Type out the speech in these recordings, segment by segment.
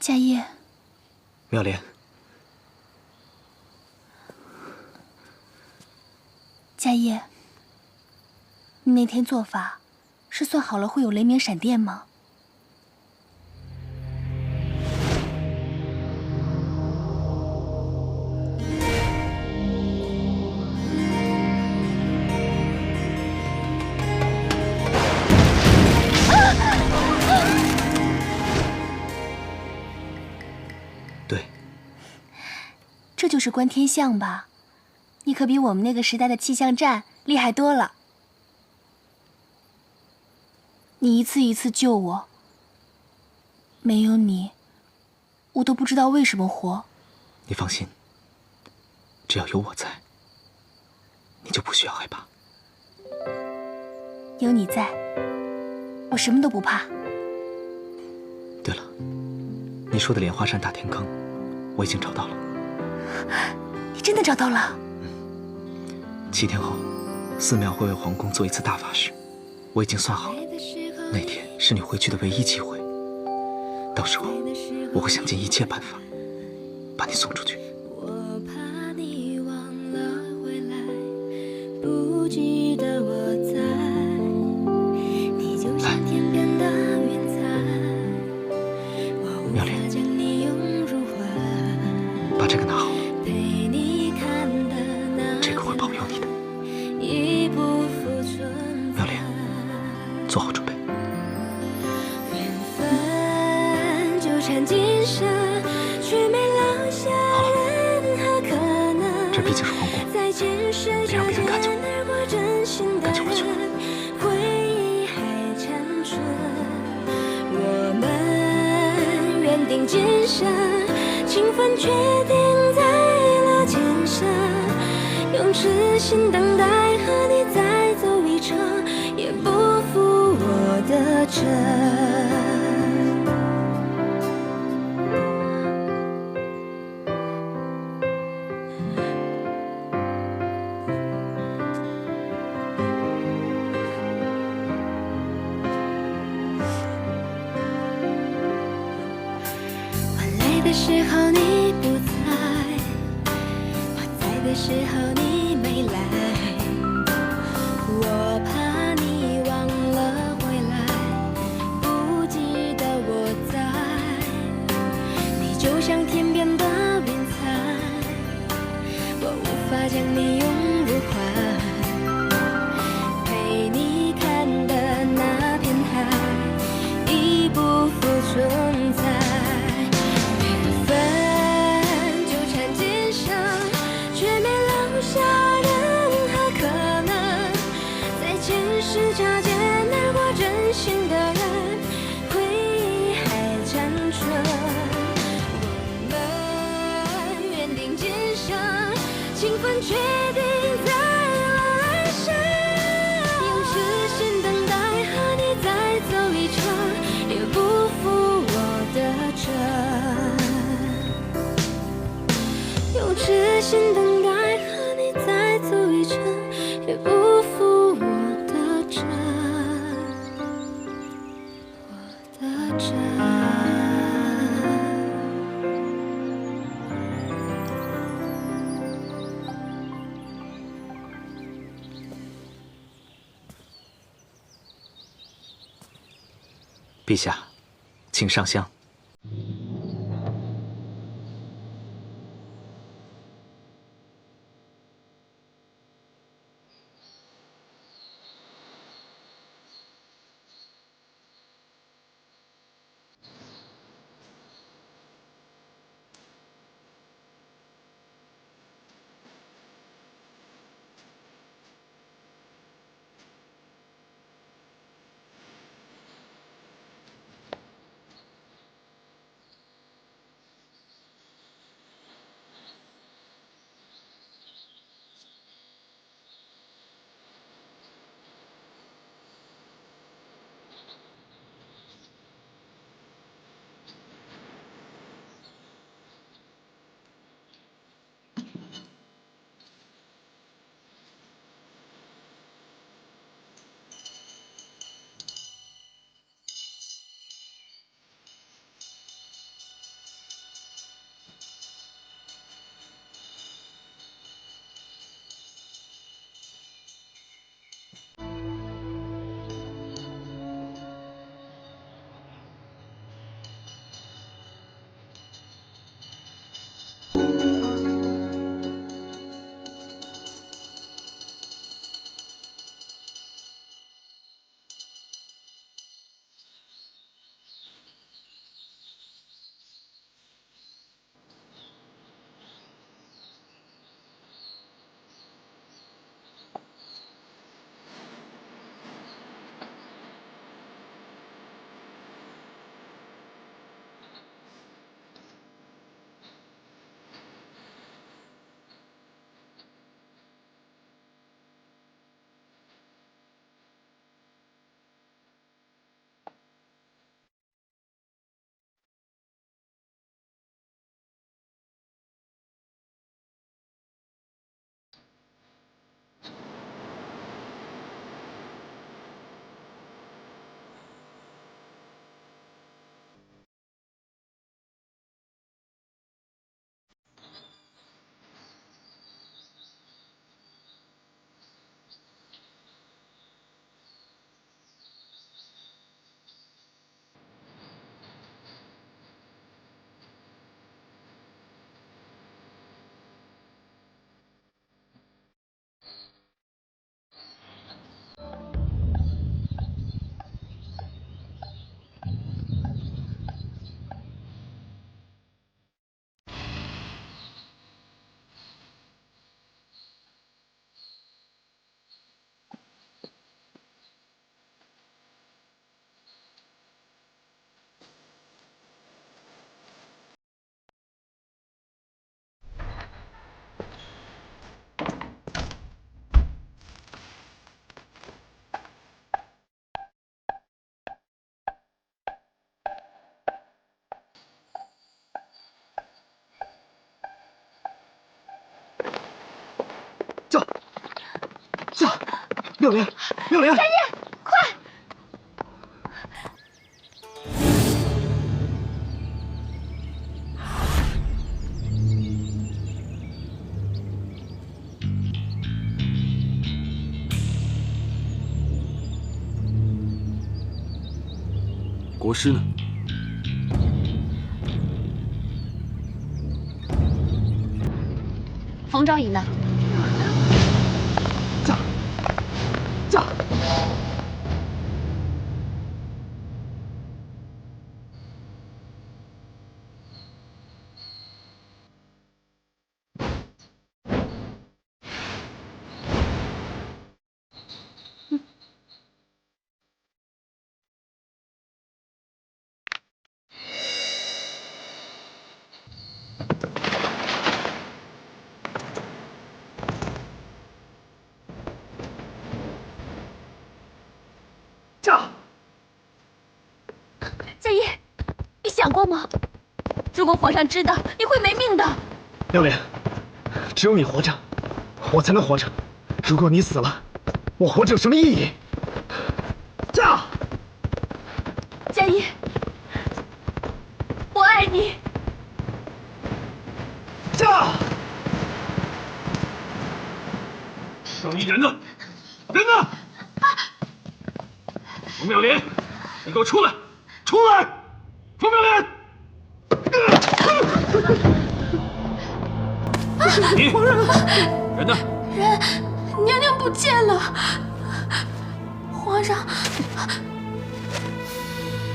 家业，妙莲，家业，你那天做法是算好了会有雷鸣闪电吗？对，这就是观天象吧？你可比我们那个时代的气象站厉害多了。你一次一次救我，没有你，我都不知道为什么活。你放心，只要有我在，你就不需要害怕。有你在，我什么都不怕。对了，你说的莲花山大天坑，我已经找到了。你真的找到了？7天后，寺庙会为皇宫做一次大法事，我已经算好了，那天是你回去的唯一机会。到时候，我会想尽一切办法把你送出去。我怕你忘了回来，不记得我在，你就像天边的云彩，我无法将你拥入怀。把这个拿好了，陪你看的那这个会保佑你的。已不复存在。妙莲，做好准备。缘分纠缠今生，却没留下任何可能。这毕竟是皇宫，在前世别让别人看见而过真心的赶紧回去。人，回忆还残存。我们缘定今生，情分决定在了今生。用痴心等待和你再走一程，也不负我的真。的时候你不在，我在的时候你没来，我怕你忘了回来，不记得我在，你就像天边的云彩，我无法将你拥入怀，陪你看的那片海，已不复存在。是擦肩而过真心的人，回忆还残存。我们缘定今生，情分决定在了来生。用痴心等待和你再走一程，也不负我的真。用痴心等待和你再走一程，也不负我的真，我的真。陛下，请上香。妙莲，妙莲！国师呢？冯昭仪呢？驾！驾！驾！佳怡，你想过吗？如果皇上知道，你会没命的。妙莲，只有你活着，我才能活着。如果你死了，我活着有什么意义？驾！佳怡，我爱你。驾！少你人呢？人呢？冯妙莲，你给我出来！出来！冯妙莲！你人呢？人，娘娘不见了。皇上，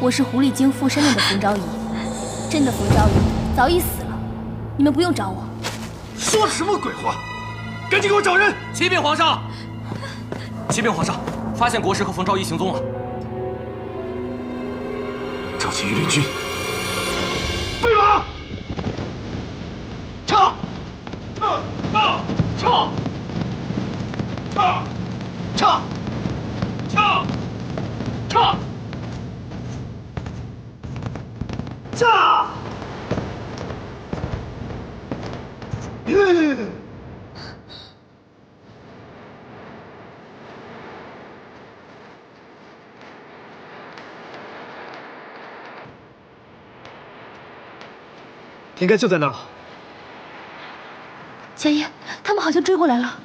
我是狐狸精附身了的冯昭仪，真的冯昭仪早已死了，你们不用找我。说什么鬼话！赶紧给我找人！启禀皇上！启禀皇上，发现国师和冯昭仪行踪了。召集御林军，备马！撤！撤！撤！撤！撤！撤！驾！应该就在那儿了。佳怡，他们好像追过来了。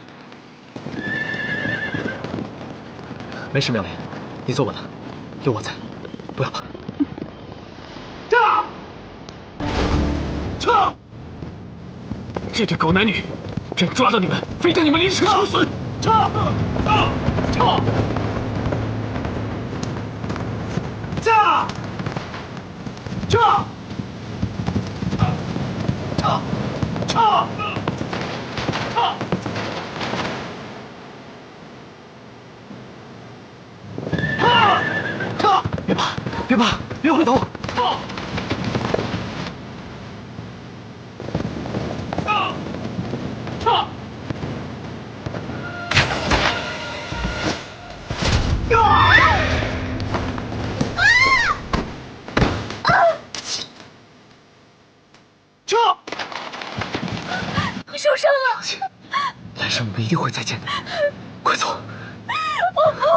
没事，妙莲，你坐稳了，有我在，不要怕。驾！撤！这对狗男女，朕抓到你们，非将你们凌迟处死！撤！撤！驾！撤！撤！撤！撤！别怕，别怕，别回头！撤！你受伤了。来生我们一定会再见的，快走！我不。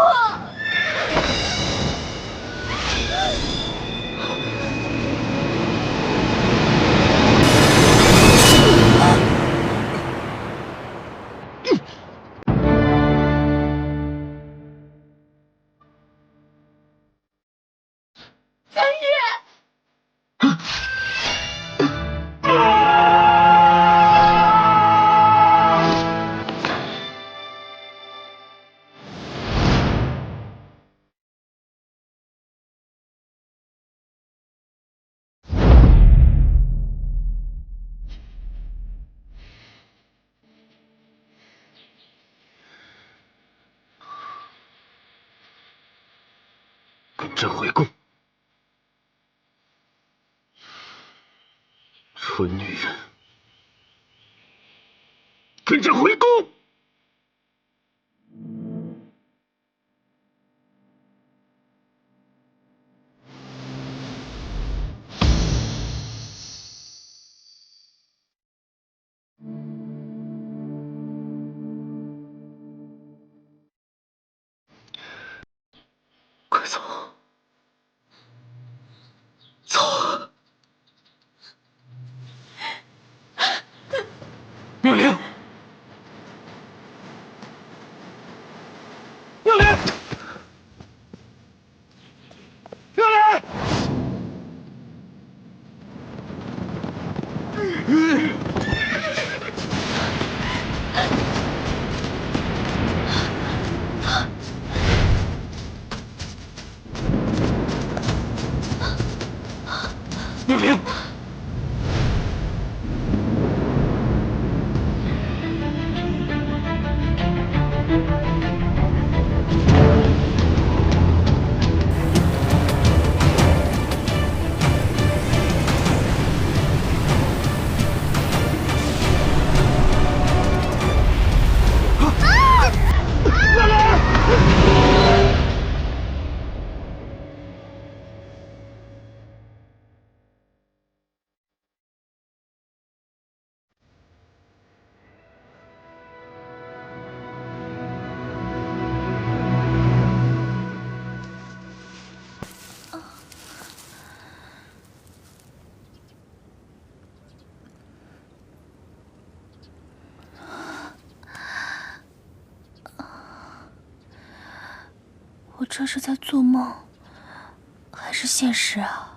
跟朕回宫，蠢女人，跟朕回宫！妙莲，妙莲！妙莲！我这是在做梦，还是现实啊？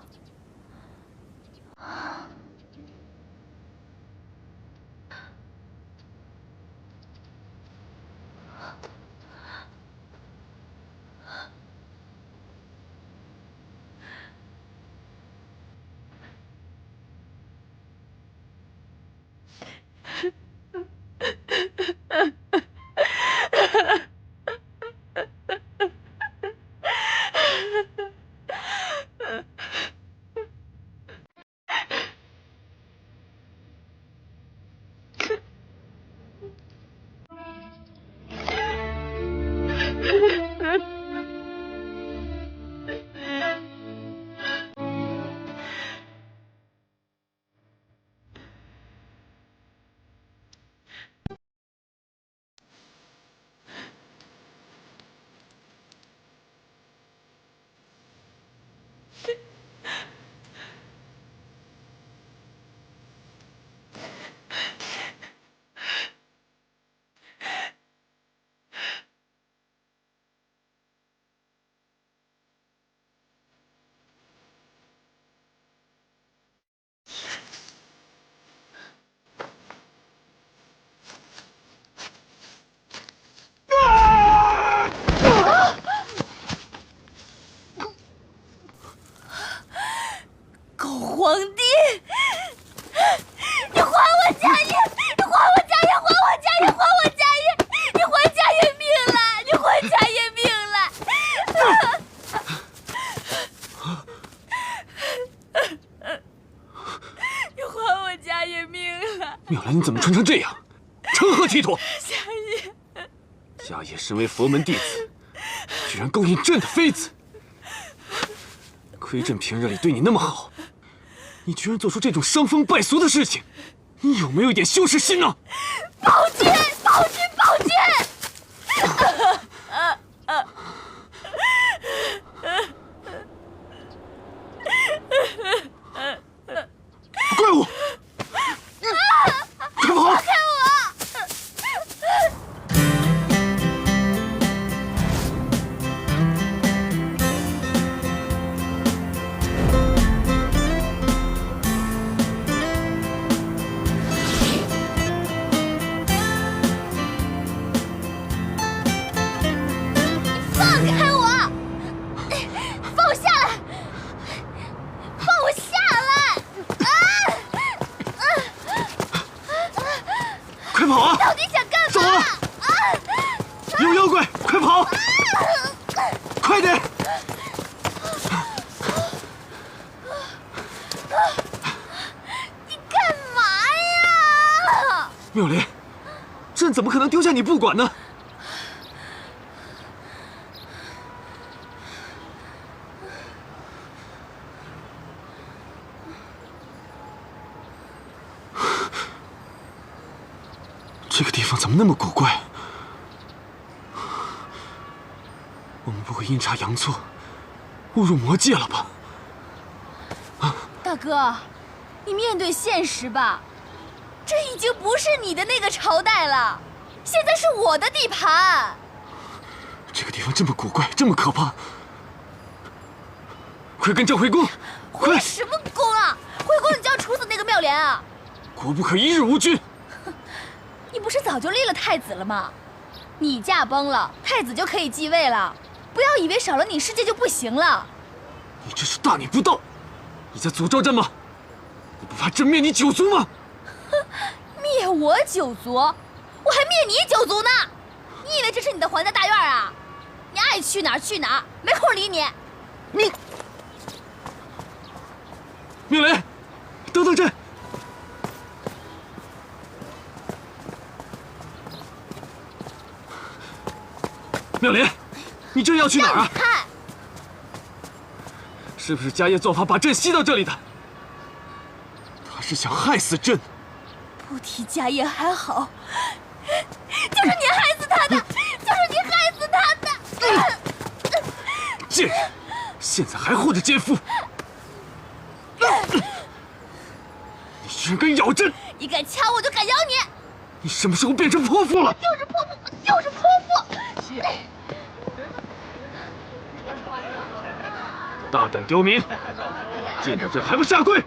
皇帝，你还我家业！你还我家业！还我家业！还我家业！你还家业命了！你还家业命了！你还我家业命了！妙兰，你怎么穿成这样？成何体统？家业，家业身为佛门弟子，居然勾引朕的妃子，亏朕平日里对你那么好。你居然做出这种伤风败俗的事情，你有没有一点羞耻心呢？暴君，暴君，暴君！怪物！快跑！放开我！放开我！放我下来！放我下来！快跑啊！到底想干嘛？走了！有妖怪，快跑！快点！你干嘛呀？妙莲，朕怎么可能丢下你不管呢？这个地方怎么那么古怪？我们不会阴差阳错误入魔界了吧？大哥，你面对现实吧，这已经不是你的那个朝代了，现在是我的地盘。这个地方这么古怪，这么可怕，快跟赵回宫！快！什么宫啊？回宫你就要处死那个妙莲啊？国不可一日无君。你不是早就立了太子了吗？你驾崩了，太子就可以继位了。不要以为少了你，世界就不行了。你这是大逆不道！你在诅咒朕吗？你不怕朕灭你九族吗？灭我九族？我还灭你九族呢！你以为这是你的皇家大院啊？你爱去哪儿去哪儿，没空理你。你，妙莲，等等朕！妙莲，你这要去哪儿啊？看，是不是家业做法把朕吸到这里的？他是想害死朕。不提家业还好，就是你害死他的，就是你害死他的！贱人，现在还护着奸夫！你居然敢咬朕！你敢掐我，就敢咬你！你什么时候变成泼妇了？就是泼妇，就是泼妇！大胆刁民，见着朕还不下跪！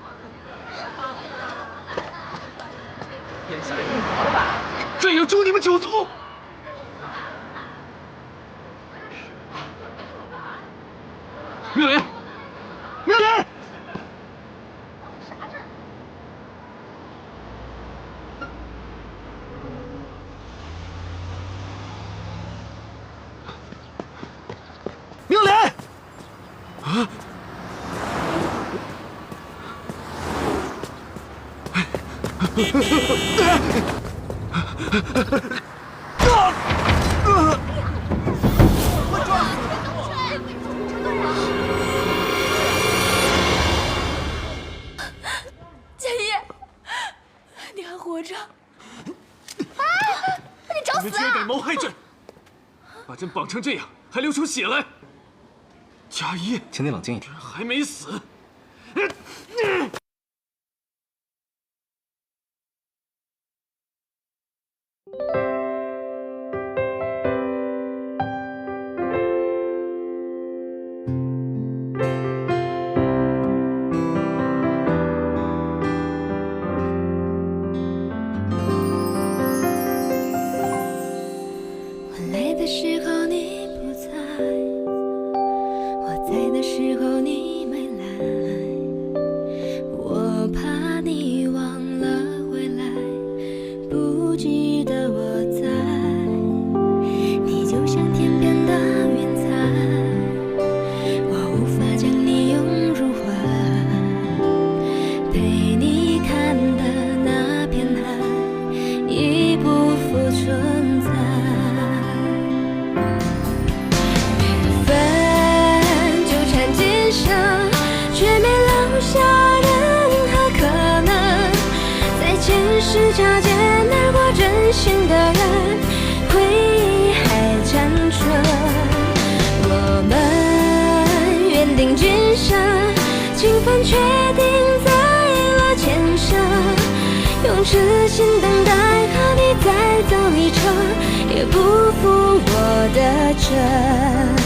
朕要诛你们九族！妙莲，妙莲！妙莲！啊！建业，你还活着？啊！你找死你们居然敢啊！谋害朕，把朕绑成这样，还流出血来！佳业，请你冷静一点。还没死！我来的时候你不在，我在的时候你没来，我怕你忘了回来，不记得我在，你就像天边的云彩，我无法将你拥入怀，陪你看的那片海已不复存在。却没留下任何可能，在前世擦肩而过真心的人，回忆还残存。我们缘定今生，情分确定在了前生，用痴心等待和你再走一程，也不负我的真。